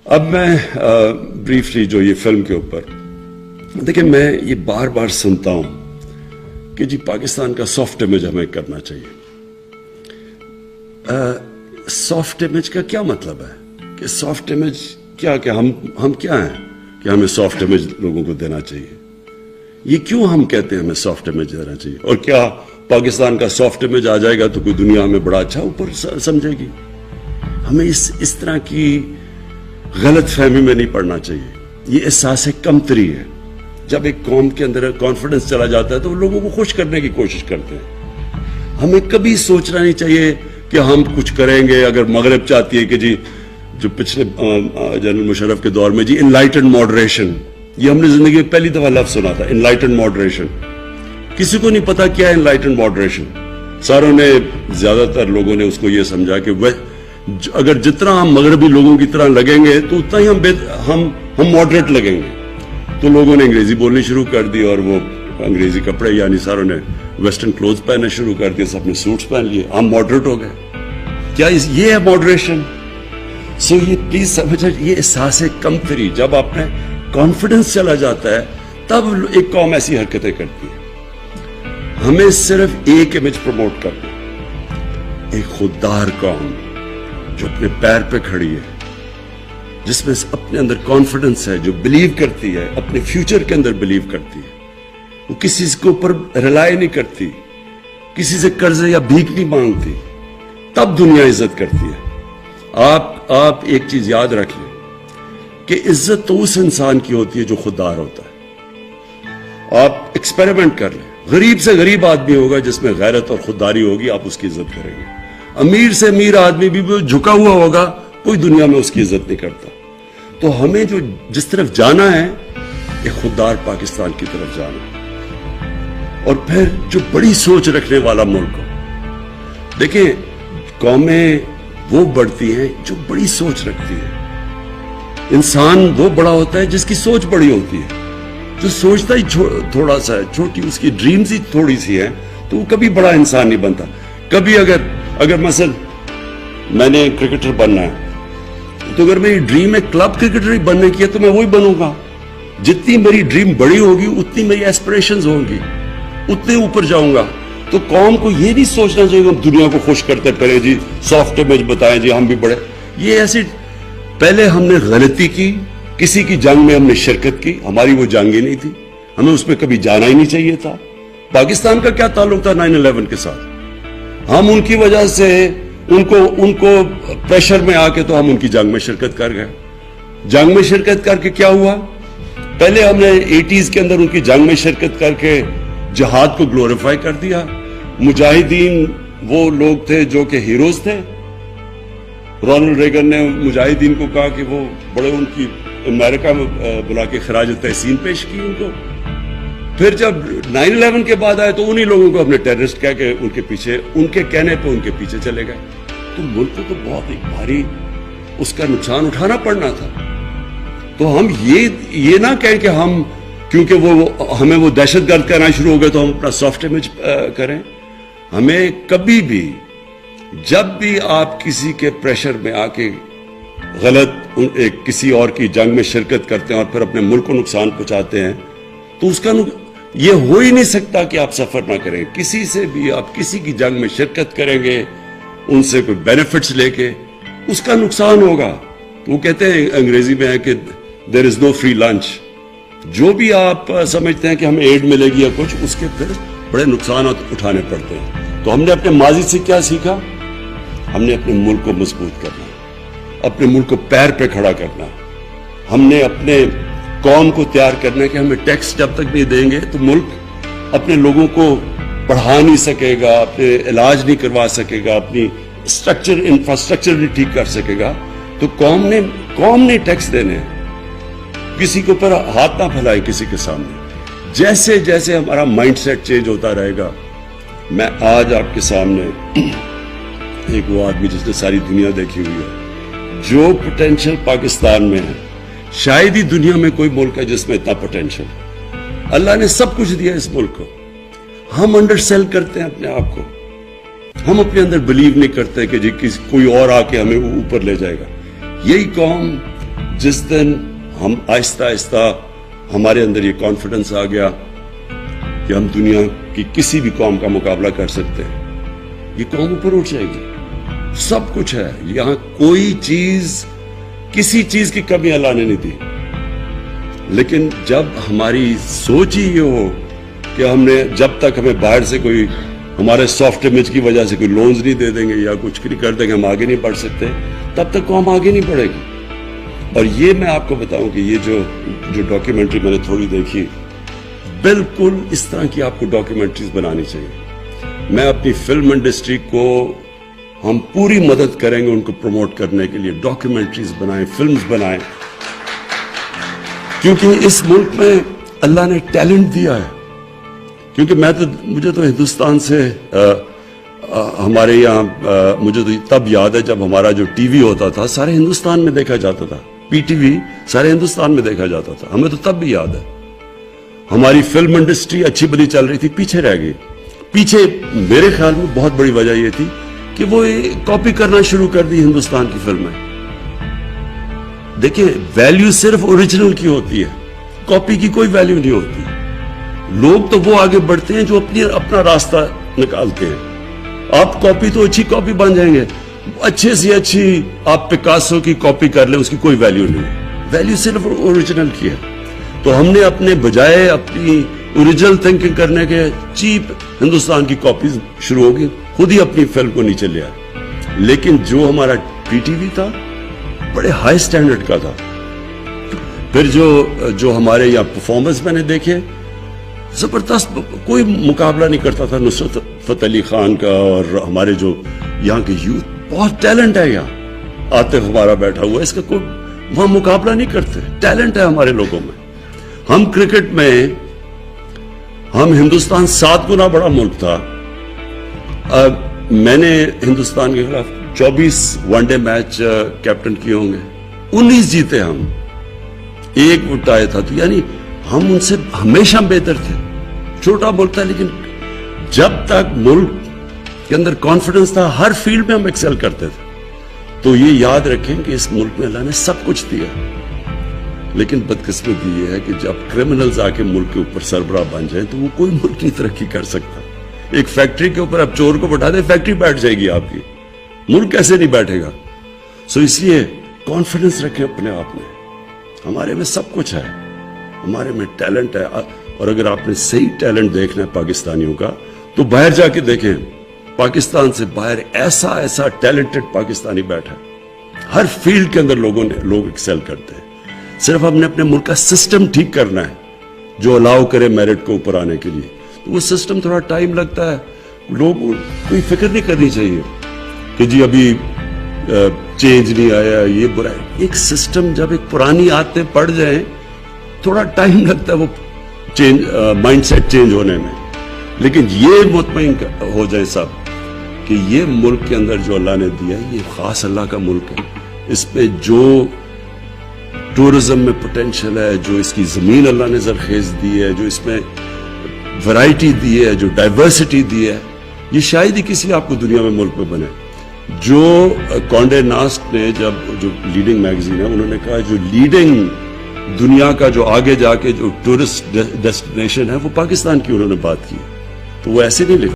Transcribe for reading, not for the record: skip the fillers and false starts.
اب میں بریفلی جو یہ فلم کے اوپر دیکھیں، میں یہ بار بار سنتا ہوں کہ جی پاکستان کا سافٹ امیج ہمیں کرنا چاہیے. سافٹ امیج کا کیا مطلب ہے کہ سافٹ امیج کیا کہ ہم کیا ہیں کہ ہمیں سافٹ امیج لوگوں کو دینا چاہیے؟ یہ کیوں ہم کہتے ہیں ہمیں سافٹ امیج دینا چاہیے؟ اور کیا پاکستان کا سافٹ امیج آ جائے گا تو کوئی دنیا ہمیں بڑا اچھا اوپر سمجھے گی؟ ہمیں اس طرح کی غلط فہمی میں نہیں پڑنا چاہیے. یہ احساس کمتری ہے. جب ایک قوم کے اندر کانفیڈنس چلا جاتا ہے تو وہ لوگوں کو خوش کرنے کی کوشش کرتے ہیں. ہمیں کبھی سوچنا نہیں چاہیے کہ ہم کچھ کریں گے. اگر مغرب چاہتی ہے کہ جی جو پچھلے جنرل مشرف کے دور میں جی انلائٹنڈ ماڈریشن، یہ ہم نے زندگی میں پہلی دفعہ لفظ سنا تھا، انلائٹنڈ ماڈریشن. کسی کو نہیں پتا کیا ہے انلائٹنڈ ماڈریشن. ساروں نے، زیادہ تر لوگوں نے اس کو یہ سمجھا کہ اگر جتنا ہم مغربی لوگوں کی طرح لگیں گے تو اتنا ہی ہم ماڈریٹ لگیں گے. تو لوگوں نے انگریزی بولنی شروع کر دی اور وہ انگریزی کپڑے، یعنی ساروں نے ویسٹرن کلوتھ پہننے شروع کر دیے، سب نے سوٹس پہن لیے، ہم ماڈریٹ ہو گئے. کیا یہ ہے ماڈریشن؟ سو یہ پلیز سمجھیں، یہ احساس کمتری، جب آپ میں کانفیڈنس چلا جاتا ہے تب ایک قوم ایسی حرکتیں کرتی ہے. ہمیں صرف ایک امیج پروموٹ کرنا، ایک خوددار قوم جو اپنے پیر پہ کھڑی ہے، جس میں اپنے اندر کانفیڈنس ہے، جو بلیو کرتی ہے، اپنے فیوچر کے اندر بلیو کرتی ہے. وہ کسی کے اوپر ریلائی نہیں کرتی، کسی سے قرض یا بھیک نہیں مانگتی. تب دنیا عزت کرتی ہے. آپ ایک چیز یاد رکھ لیں کہ عزت تو اس انسان کی ہوتی ہے جو خوددار ہوتا ہے. آپ ایکسپیریمنٹ کر لیں، غریب سے غریب آدمی ہوگا جس میں غیرت اور خودداری ہوگی، آپ اس کی عزت کریں گے. امیر سے امیر آدمی بھی جھکا ہوا ہوگا، کوئی دنیا میں اس کی عزت نہیں کرتا. تو ہمیں جو جس طرف جانا ہے، ایک خوددار پاکستان کی طرف جانا ہے. اور پھر جو بڑی سوچ رکھنے والا ملک ہو. دیکھیں، قومیں وہ بڑھتی ہیں جو بڑی سوچ رکھتی ہے. انسان وہ بڑا ہوتا ہے جس کی سوچ بڑی ہوتی ہے. جو سوچتا ہی تھوڑا سا ہے، چھوٹی اس کی ڈریمز ہی تھوڑی سی ہیں، تو وہ کبھی بڑا انسان نہیں بنتا. کبھی اگر مثلا میں نے کرکٹر بننا ہے تو اگر میری ڈریم ہے کلب کرکٹر ہی بننے کی ہے تو میں وہی بنوں گا. جتنی میری ڈریم بڑی ہوگی اتنی میری ایسپریشنز ہوں گی، اتنے اوپر جاؤں گا. تو قوم کو یہ نہیں سوچنا چاہیے کہ ہم دنیا کو خوش کرتے پھرے، جی سافٹ امیج بتائیں، جی ہم بھی بڑے. یہ ایسی پہلے ہم نے غلطی کی، کسی کی جنگ میں ہم نے شرکت کی. ہماری وہ جنگ ہی نہیں تھی، ہمیں اس میں کبھی جانا ہی نہیں چاہیے تھا. پاکستان کا کیا تعلق تھا 9/11 کے ساتھ؟ ہم ان کی وجہ سے ان کو پریشر میں آ کے تو ہم ان کی جنگ میں شرکت کر گئے. جنگ میں شرکت کر کے کیا ہوا؟ پہلے ہم نے 80s کے اندر ان کی جنگ میں شرکت کر کے جہاد کو گلوریفائی کر دیا. مجاہدین وہ لوگ تھے جو کہ ہیروز تھے. رونلڈ ریگن نے مجاہدین کو کہا کہ وہ بڑے، ان کی امریکہ میں بلا کے خراج تحسین پیش کی ان کو. پھر جب 9/11 کے بعد آئے تو انہی لوگوں کو اپنے ٹیررسٹ کہہ کے ان کے پیچھے، ان کے کہنے پہ ان کے پیچھے چلے گئے. تو ملک کو تو بہت ایک بھاری اس کا نقصان اٹھانا پڑنا تھا. تو ہم یہ نہ کہیں کہ ہم کیونکہ ہمیں وہ دہشت گرد کہنا شروع ہو گئے تو ہم اپنا سافٹ امیج کریں. ہمیں کبھی بھی، جب بھی آپ کسی کے پریشر میں آ کے غلط کسی اور کی جنگ میں شرکت کرتے ہیں اور پھر اپنے ملک کو نقصان پہنچاتے ہیں، تو اس کا یہ ہو ہی نہیں سکتا کہ آپ سفر نہ کریں. کسی سے بھی آپ کسی کی جنگ میں شرکت کریں گے، ان سے کوئی بینیفٹس لے کے، اس کا نقصان ہوگا. وہ کہتے ہیں انگریزی میں ہے کہ there is no free lunch. جو بھی آپ سمجھتے ہیں کہ ہمیں ایڈ ملے گی یا کچھ، اس کے پھر بڑے نقصانات اٹھانے پڑتے ہیں. تو ہم نے اپنے ماضی سے کیا سیکھا؟ ہم نے اپنے ملک کو مضبوط کرنا، اپنے ملک کو پیر پہ کھڑا کرنا. ہم نے اپنے قوم کو تیار کرنا کہ ہمیں ٹیکس جب تک نہیں دیں گے تو ملک اپنے لوگوں کو پڑھا نہیں سکے گا، اپنے علاج نہیں کروا سکے گا، اپنی انفراسٹرکچر نہیں ٹھیک کر سکے گا. تو قوم نے ٹیکس دینے. کسی کے اوپر ہاتھ نہ پھیلائے کسی کے سامنے. جیسے جیسے ہمارا مائنڈ سیٹ چینج ہوتا رہے گا. میں آج آپ کے سامنے ایک وہ آدمی جس نے ساری دنیا دیکھی ہوئی ہے، جو پوٹینشل پاکستان میں ہے، شاید ہی دنیا میں کوئی ملک ہے جس میں اتنا پوٹینشل. اللہ نے سب کچھ دیا اس ملک کو. ہم انڈر سیل کرتے ہیں اپنے آپ کو. ہم اپنے اندر بلیو نہیں کرتے کہ جی کوئی اور آ کے ہمیں اوپر لے جائے گا. یہی قوم جس دن ہم آہستہ آہستہ ہمارے اندر یہ کانفیڈنس آ گیا کہ ہم دنیا کی کسی بھی قوم کا مقابلہ کر سکتے ہیں, یہ قوم اوپر اٹھ جائے گی. سب کچھ ہے یہاں, کوئی چیز, کسی چیز کی کمی اللہ نے نہیں دی. لیکن جب ہماری سوچ ہی یہ ہو کہ ہم نے, جب تک ہمیں باہر سے کوئی ہمارے سافٹ امیج کی وجہ سے کوئی لونز نہیں دے دیں گے یا کچھ نہیں کر دیں گے, ہم آگے نہیں بڑھ سکتے, تب تک قوم آگے نہیں بڑھے گی. اور یہ میں آپ کو بتاؤں کہ یہ جو ڈاکیومنٹری میں نے تھوڑی دیکھی, بالکل اس طرح کی آپ کو ڈاکیومنٹریز بنانی چاہیے. میں اپنی فلم انڈسٹری کو, ہم پوری مدد کریں گے ان کو پروموٹ کرنے کے لیے. ڈاکیومنٹریز بنائیں, فلمز بنائیں, کیونکہ اس ملک میں اللہ نے ٹیلنٹ دیا ہے. کیونکہ مجھے تو ہندوستان سے ہمارے یہاں مجھے تو تب یاد ہے جب ہمارا جو ٹی وی ہوتا تھا سارے ہندوستان میں دیکھا جاتا تھا. پی ٹی وی سارے ہندوستان میں دیکھا جاتا تھا. ہمیں تو تب بھی یاد ہے ہماری فلم انڈسٹری اچھی بلی چل رہی تھی, پیچھے رہ گئی. پیچھے میرے خیال میں بہت بڑی وجہ یہ تھی کہ وہ کاپی کرنا شروع کر دی ہندوستان کی فلمیں. دیکھیں, ویلیو صرف اوریجنل کی ہوتی ہے, کاپی کی کوئی ویلیو نہیں ہوتی. لوگ تو وہ آگے بڑھتے ہیں جو اپنا راستہ نکالتے ہیں. آپ کاپی تو اچھی کاپی بن جائیں گے, اچھے سے اچھی آپ پکاسو کی کاپی کر لیں, اس کی کوئی ویلیو نہیں. ویلیو صرف اوریجنل کی ہے. تو ہم نے اپنے بجائے اپنی اوریجنل تھنکنگ کرنے کے چیپ ہندوستان کی کاپیز شروع ہوگی, خود ہی اپنی فلم کو نیچے لے آئے. لیکن جو ہمارا پی ٹی وی تھا بڑے ہائی سٹینڈرڈ کا تھا. پھر جو ہمارے یہاں پرفارمنس میں نے دیکھے, زبردست, کوئی مقابلہ نہیں کرتا تھا نصرت فتح علی خان کا. اور ہمارے جو یہاں کے یوتھ, بہت ٹیلنٹ ہے یہاں. عاطف ہمارا بیٹھا ہوا ہے, اس کا کوئی وہاں مقابلہ نہیں کرتے. ٹیلنٹ ہے ہمارے لوگوں میں. ہم کرکٹ میں, ہم ہندوستان 7 گنا بڑا ملک تھا. میں نے ہندوستان کے خلاف 24 ون ڈے میچ کیپٹن کیے ہوں گے, 19 جیتے ہم, 1 وٹایا تھا. تو یعنی ہم ان سے ہمیشہ بہتر تھے. چھوٹا ملک تھا, لیکن جب تک ملک کے اندر کانفیڈنس تھا ہر فیلڈ میں ہم ایکسل کرتے تھے. تو یہ یاد رکھیں کہ اس ملک میں اللہ نے سب کچھ دیا. لیکن بدقسمتی یہ ہے کہ جب کرمنلز آ کے ملک کے اوپر سربراہ بن جائیں تو وہ کوئی ملک نہیں ترقی کر سکتا. ایک فیکٹری کے اوپر آپ چور کو بٹھا دیں, فیکٹری بیٹھ جائے گی آپ کی, ملک کیسے نہیں بیٹھے گا. سو اس لیے کانفیڈنس رکھیں اپنے آپ میں. ہمارے میں سب کچھ ہے, ہمارے میں ٹیلنٹ ہے. اور اگر آپ نے صحیح ٹیلنٹ دیکھنا ہے پاکستانیوں کا تو باہر جا کے دیکھیں. پاکستان سے باہر ایسا ٹیلنٹڈ پاکستانی بیٹھا, ہر فیلڈ کے اندر لوگ ایکسل کرتے ہیں. صرف ہم نے اپنے ملک کا سسٹم ٹھیک کرنا ہے جو الاؤ کرے میرٹ کو اوپر آنے کے لیے. تو وہ سسٹم تھوڑا ٹائم لگتا ہے. لوگ کوئی فکر نہیں کرنی چاہیے کہ جی ابھی چینج نہیں آیا, یہ برا ہے. ایک سسٹم جب ایک پرانی عادتیں پڑ جائیں تھوڑا ٹائم لگتا ہے وہ مائنڈ سیٹ چینج ہونے میں. لیکن یہ مطمئن ہو جائے سب کہ یہ ملک کے اندر جو اللہ نے دیا ہے یہ خاص اللہ کا ملک ہے. اس پہ جو ٹورزم میں پوٹینشل ہے, جو اس کی زمین اللہ نے زرخیز دی ہے, جو اس میں ورائٹی دی ہے, جو ڈائیورسٹی دی ہے, یہ شاید ہی کسی آپ کو دنیا میں ملک میں بنے. جو کانڈے ناسٹ نے, جو لیڈنگ میگزین ہے, انہوں نے کہا جو لیڈنگ دنیا کا جو آگے جا کے جو ٹورسٹ ڈیسٹینیشن ہے وہ پاکستان کی انہوں نے بات کی. تو وہ ایسے نہیں لکھا.